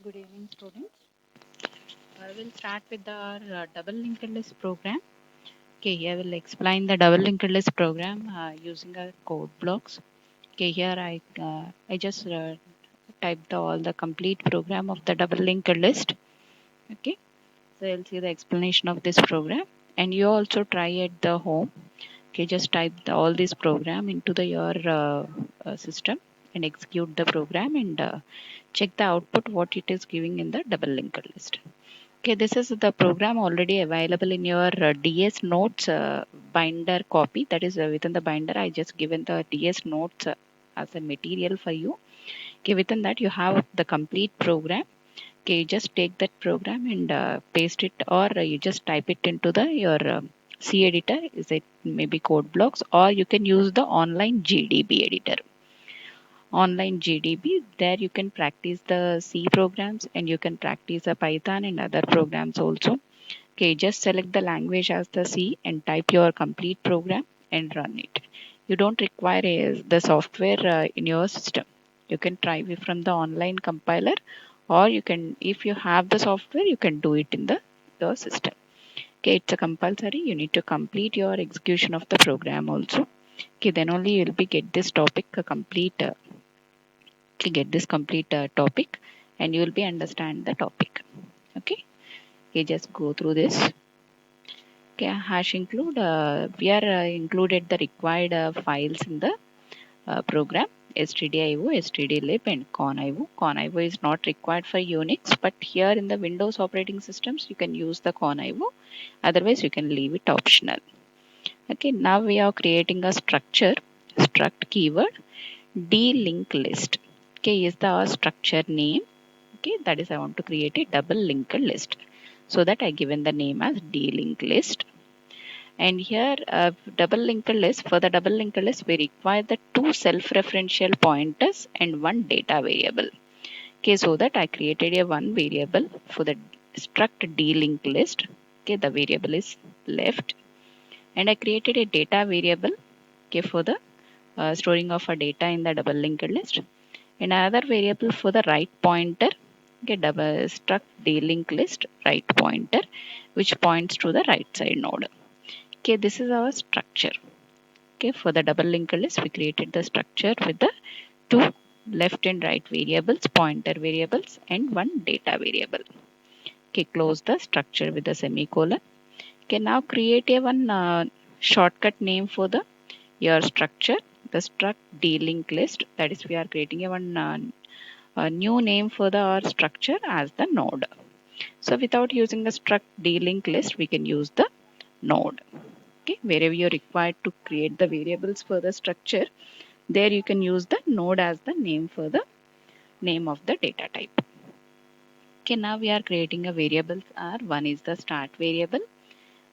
Good evening, students. I will start with our double linked list program. Okay, here I will explain the double linked list program using our code blocks. Okay, here I just typed all the complete program of the double linked list. Okay, so you'll see the explanation of this program, and you also try at the home. Okay, just type all this program into your system and execute the program and check the output what it is giving in the double linked list. Okay, this is the program already available in your DS notes binder copy. That is within the binder. I just given the DS notes as a material for you. Okay, within that you have the complete program. Okay, you just take that program and paste it, or you just type it into the your C editor. Is it maybe code blocks, or you can use the online GDB editor. Online GDB. There you can practice the C programs and you can practice the Python and other programs also. Okay, just select the language as the C and type your complete program and run it. You don't require the software in your system. You can try it from the online compiler, or you can, if you have the software, you can do it in the your system. Okay, it's a compulsory. You need to complete your execution of the program also. Okay, then only you will be get this topic complete. Get this complete topic, and you will be understand the topic. Okay, just go through this. Okay, hash include, we are included the required files in the program: stdio, stdlib, and conio. Conio is not required for Unix, but here in the Windows operating systems you can use the conio. Otherwise you can leave it optional. Okay, now we are creating a structure. Struct keyword d-link list. Okay, is the structure name. Okay, that is I want to create a double linked list, so that I given the name as d-link list. And here double linked list, for the double linked list we require the two self-referential pointers and one data variable. Okay, so that I created a one variable for the struct d-link list. Okay, the variable is left, and I created a data variable, okay, for the storing of a data in the double linked list, and another variable for the right pointer. Okay, double struct d-link list right pointer, which points to the right side node. Okay, this is our structure. Okay, for the double linked list, we created the structure with the two left and right variables, pointer variables, and one data variable. Okay, close the structure with the semicolon. Okay, now create a one shortcut name for the your structure, the struct d-link list. That is, we are creating a new name for the our structure as the node. So without using the struct d-link list, we can use the node. Okay, wherever you're required to create the variables for the structure, there you can use the node as the name for the name of the data type. Okay, now we are creating a variables are one is the start variable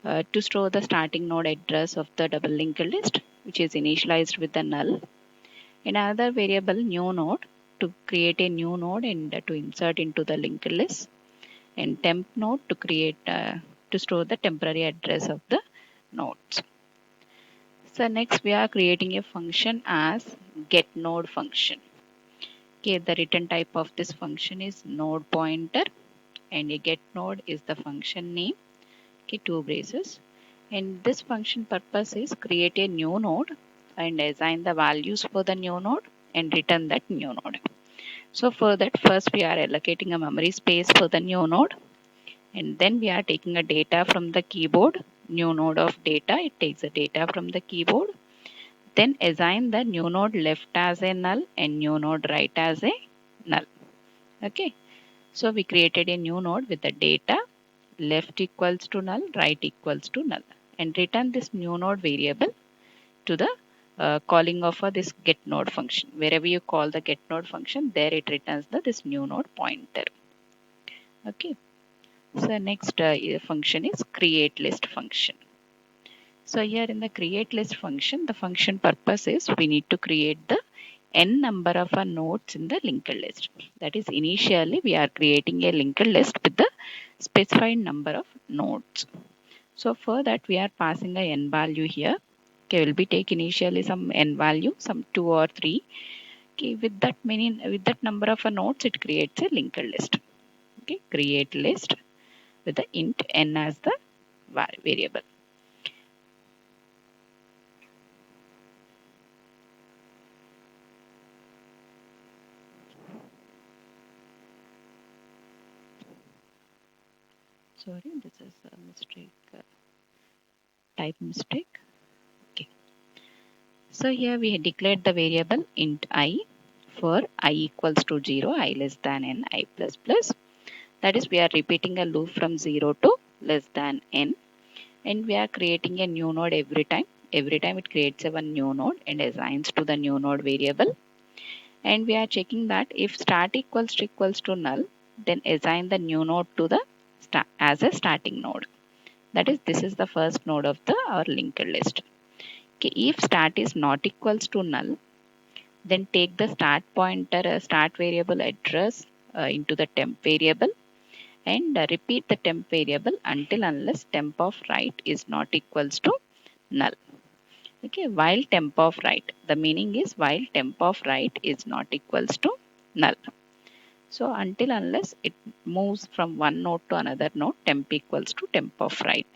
to store the starting node address of the double linked list, which is initialized with the null. And another variable new node to create a new node and to insert into the linked list, and temp node to create to store the temporary address of the nodes. So next we are creating a function as get node function. Okay, the return type of this function is node pointer, and a get node is the function name. Okay, two braces. And this function purpose is create a new node and assign the values for the new node and return that new node. So for that, first we are allocating a memory space for the new node, and then we are taking a data from the keyboard. New node of data, it takes the data from the keyboard. Then assign the new node left as a null and new node right as a null. Okay, so we created a new node with the data left equals to null, right equals to null, and return this new node variable to the calling of this get node function. Wherever you call the get node function, there it returns this new node pointer. Okay, so next function is create list function. So here in the create list function, the function purpose is we need to create the n number of nodes in the linked list. That is, initially we are creating a linked list with the specified number of nodes. So for that we are passing a n value here. Okay, will be take initially some n value, some 2 or 3. Okay, with that number of nodes, it creates a linked list. Okay, create list with the int n as the variable. Sorry, this is a mistake, type mistake. Okay. So here we declared the variable int I for I equals to 0, I less than n, I plus plus. That is, we are repeating a loop from 0 to less than n, and we are creating a new node every time. Every time it creates a one new node and assigns to the new node variable. And we are checking that if start equals to null, then assign the new node to the as a starting node. That is, this is the first node of the our linked list. Okay, if start is not equals to null, then take the start pointer start variable address into the temp variable, and repeat the temp variable until unless temp of right is not equals to null. Okay, while temp of right, the meaning is while temp of right is not equals to null. So until unless it moves from one node to another node, temp equals to temp of right.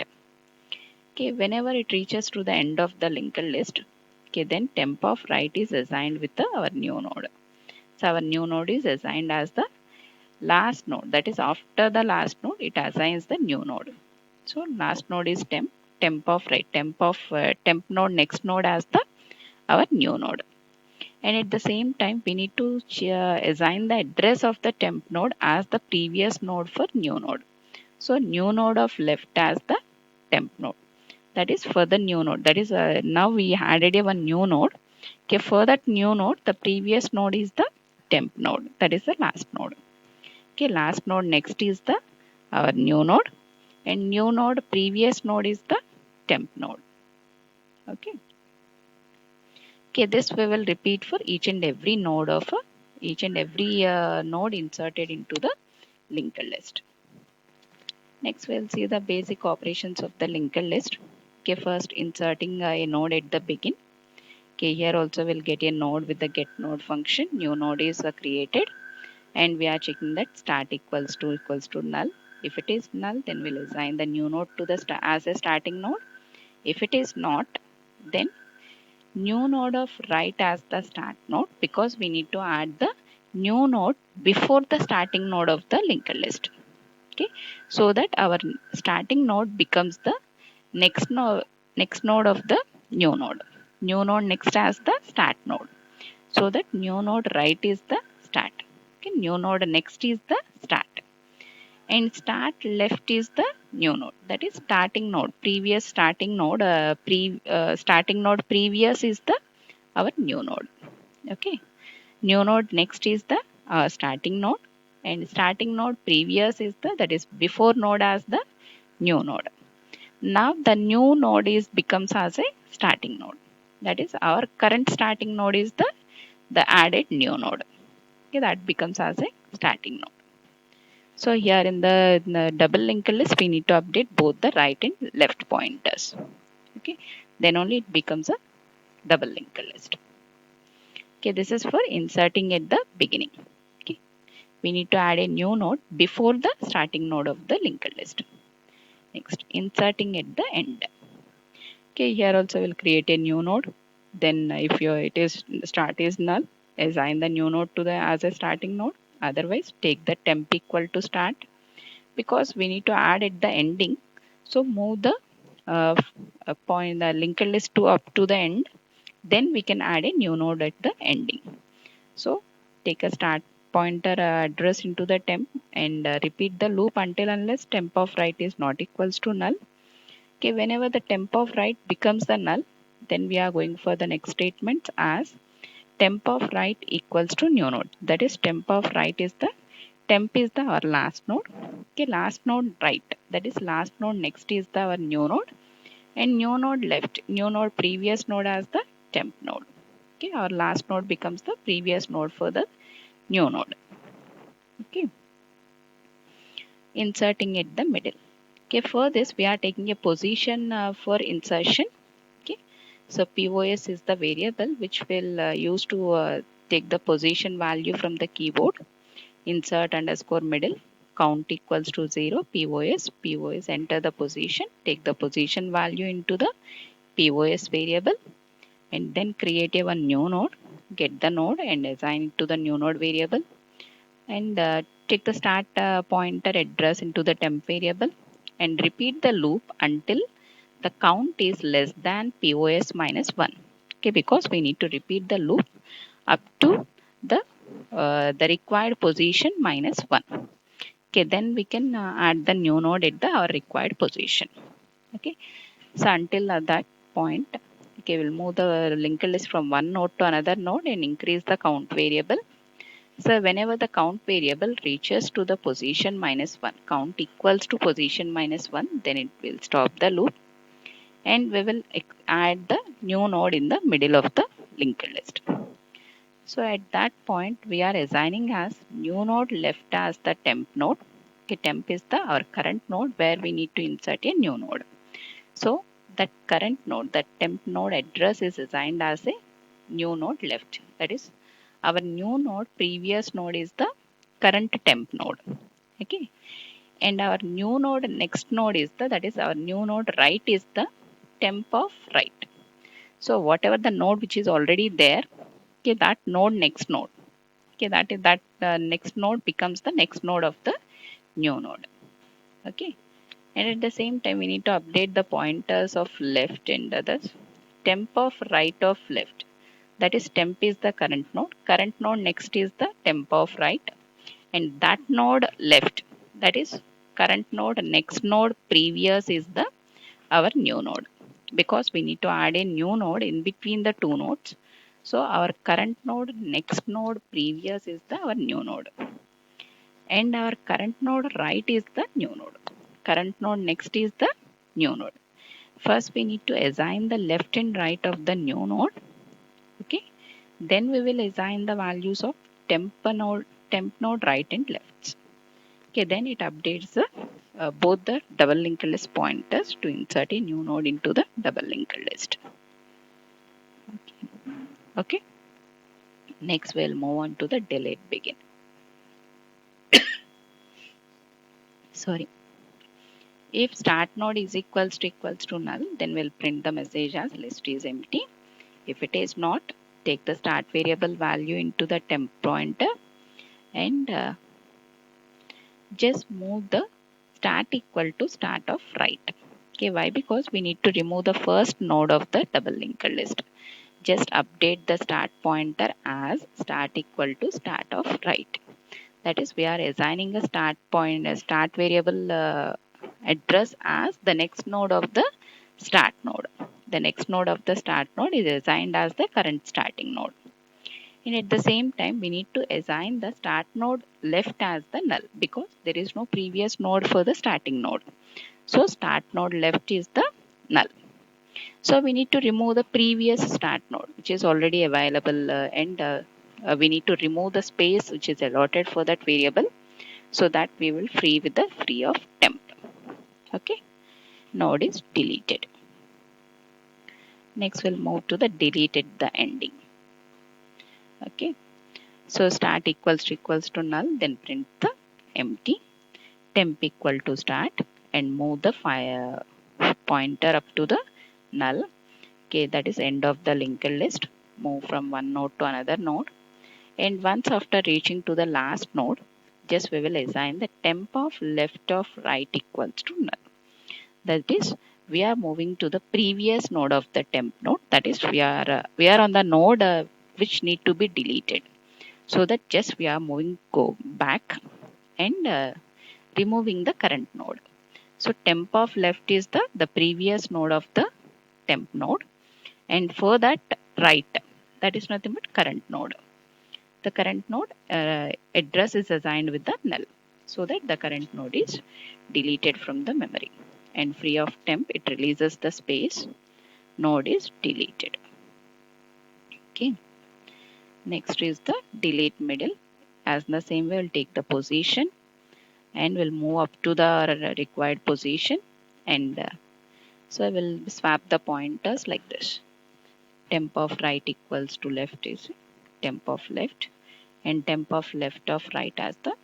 Okay, whenever it reaches to the end of the linked list, okay, then temp of right is assigned with our new node. So our new node is assigned as the last node. That is, after the last node, it assigns the new node. So last node is temp of right, temp node next node as the our new node. And at the same time, we need to assign the address of the temp node as the previous node for new node. So new node of left as the temp node. That is for the new node. That is, now we added a one new node. Okay, for that new node, the previous node is the temp node. That is the last node. Okay, last node next is the our new node, and new node previous node is the temp node. Okay. Okay, this we will repeat for each and every node of each and every node inserted into the linked list. Next, we'll see the basic operations of the linked list. Okay, first inserting a node at the begin. Okay, here also we'll get a node with the get node function. New node is created, and we are checking that start equals to null. If it is null, then we'll assign the new node to the as a starting node. If it is not, then new node of right as the start node, because we need to add the new node before the starting node of the linked list. Okay, so that our starting node becomes the next node of the new node. New node next as the start node, so that new node right is the start. Okay, new node next is the start, and start left is the new node. That is starting node. Previous starting node, starting node previous is the our new node. Okay, new node next is the starting node, and starting node previous is the, that is before node as the new node. Now the new node is becomes as a starting node. That is, our current starting node is the added new node. Okay, that becomes as a starting node. So here in the double linked list, we need to update both the right and left pointers. Okay, then only it becomes a double linked list. Okay, this is for inserting at the beginning. Okay, we need to add a new node before the starting node of the linked list. Next, inserting at the end. Okay, here also we'll create a new node. Then if your it is start is null, assign the new node to the as a starting node. Otherwise, take the temp equal to start, because we need to add at the ending. So move the point the linked list to up to the end. Then we can add a new node at the ending. So take a start pointer address into the temp, and repeat the loop until unless temp of right is not equals to null. Okay, whenever the temp of right becomes the null, then we are going for the next statement as temp of right equals to new node. That is, temp of right is the temp is the our last node. Okay, last node right. That is, last node next is the our new node, and new node left. New node previous node as the temp node. Okay, our last node becomes the previous node for the new node. Okay, inserting at the middle. Okay, for this we are taking a position for insertion. Okay, so POS is the variable which will use to take the position value from the keyboard. Insert underscore middle, count equals to 0, POS enter the position, take the position value into the POS variable, and then create a one new node, get the node and assign it to the new node variable, and take the start pointer address into the temp variable, and repeat the loop until the count is less than POS minus 1. Okay, because we need to repeat the loop up to the required position minus 1. Okay, then we can add the new node at the our required position. Okay, so until that point, okay, we'll move the linked list from one node to another node and increase the count variable. So whenever the count variable reaches to the position minus 1, count equals to position minus 1, then it will stop the loop and we will add the new node in the middle of the linked list. So at that point, we are assigning as new node left as the temp node. Okay, temp is the our current node where we need to insert a new node. So that current node, that temp node address is assigned as a new node left. That is our new node, previous node is the current temp node. Okay. And our new node, next node is that is our new node right is the temp of right. So whatever the node which is already there, okay, that node next node, okay, that is that next node becomes the next node of the new node. Okay, and at the same time we need to update the pointers of left and others. Temp of right of left, that is temp is the current node next is the temp of right, and that node left, that is current node next node previous is the our new node, because we need to add a new node in between the two nodes. So our current node next node previous is the our new node, and our current node right is the new node. Current node next is the new node. First we need to assign the left and right of the new node. Okay, then we will assign the values of temp node right and left. Okay, then it updates the both the double linked list pointers to insert a new node into the double linked list. Okay, next we'll move on to the delete begin. Sorry. If start node is equals to null, then we'll print the message as list is empty. If it is not, take the start variable value into the temp pointer and just move the start equal to start of right. Okay, why? Because we need to remove the first node of the double linked list. Just update the start pointer as start equal to start of right. That is, we are assigning a start variable address as the next node of the start node. The next node of the start node is assigned as the current starting node. And at the same time, we need to assign the start node left as the null, because there is no previous node for the starting node. So start node left is the null. So we need to remove the previous start node which is already available, and we need to remove the space which is allotted for that variable, so that we will free with the free of temp. Okay, node is deleted. Next we'll move to the deleted the ending. Okay, so start equals to null, then print the empty, temp equal to start, and move the pointer up to the null. Okay, that is end of the linked list. Move from one node to another node, and once after reaching to the last node, just we will assign the temp of left of right equals to null. That is, we are moving to the previous node of the temp node. That is, we are on the node which need to be deleted. So that just we are moving go back and removing the current node. So temp of left is the previous node of the temp node, and for that right, that is nothing but current node. The current node address is assigned with the null, so that the current node is deleted from the memory, and free of temp it releases the space, node is deleted. Okay, next is the delete middle. As in the same way, we'll take the position and we'll move up to the required position, and so I will swap the pointers like this. Temp of right equals to left is temp of left, and temp of left of right as the